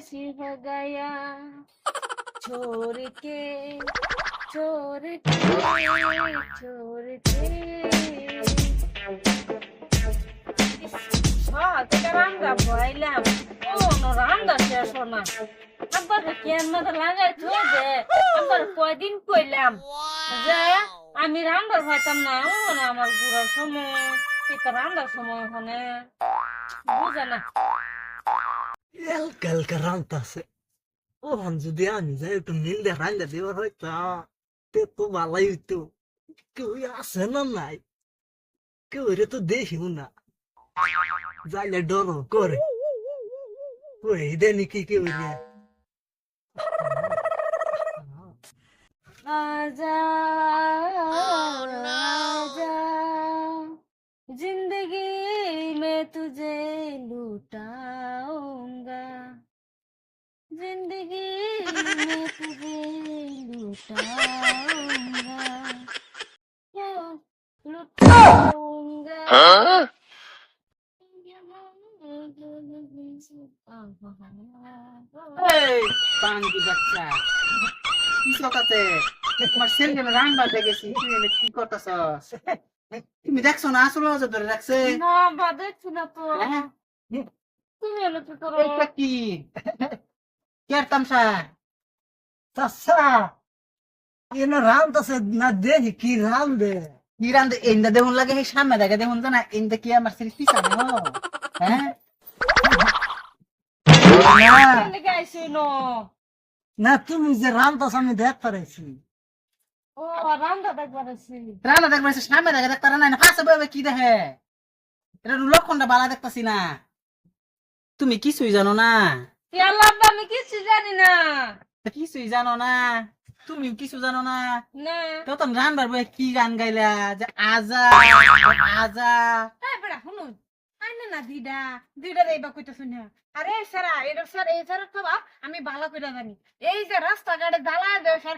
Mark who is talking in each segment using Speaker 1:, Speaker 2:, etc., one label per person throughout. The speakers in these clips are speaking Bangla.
Speaker 1: परदेसी हो गया छोड़ के छोड़ के छोड़ के এটা রান্না বইলাম কোনো রান্না শেষ না আবার কেন মতো লাগাইছো যে আবার কয়দিন কইলাম যে আমি রান্নার হইতাম না আমার বুড়ার সময় এটা রান্নার সময় ওখানে বুঝে না
Speaker 2: কালকে রান্তাছে ওখান যদি আমি যাই একটু মিল দিয়ে রান্না দেওয়ার হয়তো তে তো ভালোই হইতো কেউ আছে না নাই কেউ রে তো দেখিও না যাইলে ডর করে ওই দেনি কি কেউ রে
Speaker 1: आजा आजा जिंदगी में तुझे लुटाऊंगा जिंदगी में तुझे लुटाऊंगा लुटाऊंगा
Speaker 3: পান কি বাচ্চা কি সকাতে তোমার ছেলে রান্না দেখেছি তুই কি করতেছস তুমি দেখছো না আসলে আজ ধরে রাখছে
Speaker 1: না বাদে না তো
Speaker 3: হ্যাঁ?
Speaker 1: তুমি এলো কি করো
Speaker 3: এটা কি কের তামসা
Speaker 2: চাচা এনে রান্তাছে না দেখি কি রান্ধে
Speaker 3: কি রান্দে ইন্দা দেহুন লাগে এই সামনে দেখে দেহুন জানা ইন্দা কি আমার ছেলে পিছা না হ্যাঁ না
Speaker 1: লেগে আইছি নো
Speaker 2: না তুমি যে রান্তাছ আমি দেখতে পারছি
Speaker 1: ও রান্দা দেখবার আছি
Speaker 3: রান্না দেখবে সামনে দেখে দেখতে না না পাশে বইবে কি দেখে এটা লক্ষণটা বালা দেখতাছি না তুমি কিছুই জানো না
Speaker 1: আল্লাহ আমি কিছু জানি না
Speaker 3: কিছুই জানো না তুমি কিছু জানো না
Speaker 1: না
Speaker 3: তখন রান্নার বই কি গান গাইলা যে আজা আজা
Speaker 1: এই বেড়া শুনুন আইনে না দিদা দিদা দেইবা কইতে শুনে আরে সারা এটা স্যার এই স্যার খাবা আমি ভালো করে জানি এই যে রাস্তাঘাটে জ্বালায় দেয় স্যার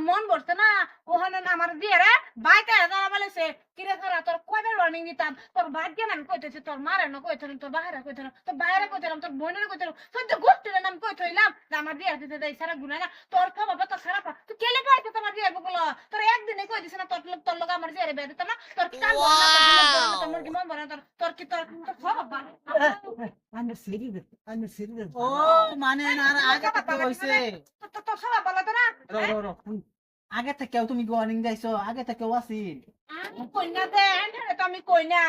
Speaker 1: মন করছে না ওখানে না আমার দিয়ে রে বাইকে জ্বালা বলেছে কিরে সারা তোর কয়বার ওয়ার্নিং দিতাম তোর ভাগ্য আমি কইতেছি তোর মারে না কইছিলাম তোর বাইরে কইছিলাম তোর বাইরে কইছিলাম তোর বোনের কইছিলাম তোর তো গোষ্ঠীর নাম কই থইলাম আমার দিয়ে দিতে দেয় সারা গুনা না তোর খাবা তোর সারা তুই কেলে কইতে তোমার দিয়ে বলো তোর একদিনে কই দিছ না তোর লোক আমার দিয়ে বের দিতাম না তোর কান তোর কি মন বলে তোর কি তোর খাবা
Speaker 2: আমি সিরি
Speaker 3: ও মানে না আর আগে থেকে হইছে
Speaker 1: তোর খাবা বলে তো না
Speaker 3: রো রো রো আগে থেকেও তুমি ওয়ার্নিং দিছো আগে থেকেও আছিল
Speaker 1: আমি কইনা দে এনে তো আমি কইনা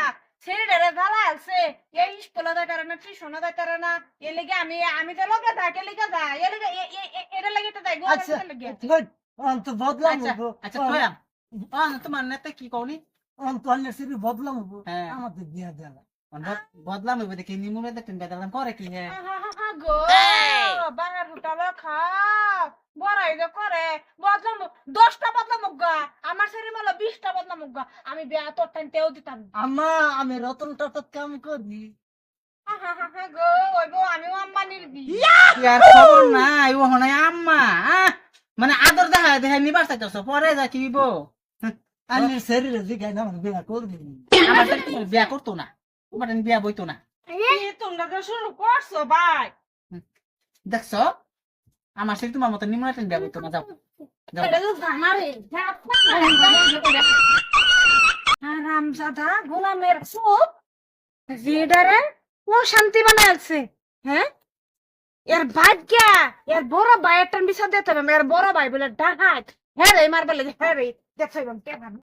Speaker 1: ছেলেটারে জ্বালা আছে এই স্কুলে যাইতার না টিউশনে যাইতার না এ লেগে আমি তো লগে যাই কে লেগে যাই এ লেগে এটা লেগে তো যাই গো
Speaker 2: আচ্ছা
Speaker 1: লেগে
Speaker 2: গুড অন্ত বদলাম
Speaker 3: আচ্ছা আচ্ছা কইরাম তোমার নেতা কি কওনি
Speaker 2: অন্ত অন্য সিরি বদলাম
Speaker 3: হ্যাঁ।
Speaker 2: আমাদের দিয়া দেন
Speaker 3: বদলাম হইবে দেখি নিমুরে দেখতেন বেদালাম করে কি হ্যাঁ
Speaker 1: গো বাহার হুটালো খাও বড়াই যে করে বদলাম 10টা বদলাম গা আমার শরীর হলো 20টা বদলাম গা আমি বিয়া তোর টাইমতেও দিতাম
Speaker 2: আমা আমি রতন টাটাত কাম করি
Speaker 1: গো ওইবো আমিও আম্বানির দি
Speaker 3: ইয়ার খবর নাই ও হনাই আম্মা মানে আদর দেখা দেখা নিবার চাইতেছ পরে যা কি হইব
Speaker 2: আমি শরীরে জিগাই না বিয়া করবি
Speaker 3: আমার সাথে তোমার বিয়া করতো না তোমার বিয়া বইতো না
Speaker 1: তোমরা তো শুরু করছো ভাই
Speaker 3: দেখছো আমার সাথে তোমার মতো নিমুরে বিয়া বইতো না যাও যাও
Speaker 1: এটা তো জানারে রামজাদা গোলামের চোখ যেটারে ও শান্তি বানায় আছে হ্যাঁ এর ভাগ্য এর বড় ভাই একটা বিষয় দিতে হবে এর বড় ভাই বলে ডাকাত হ্যাঁ রে মার বলে হ্যাঁ রে দেখছো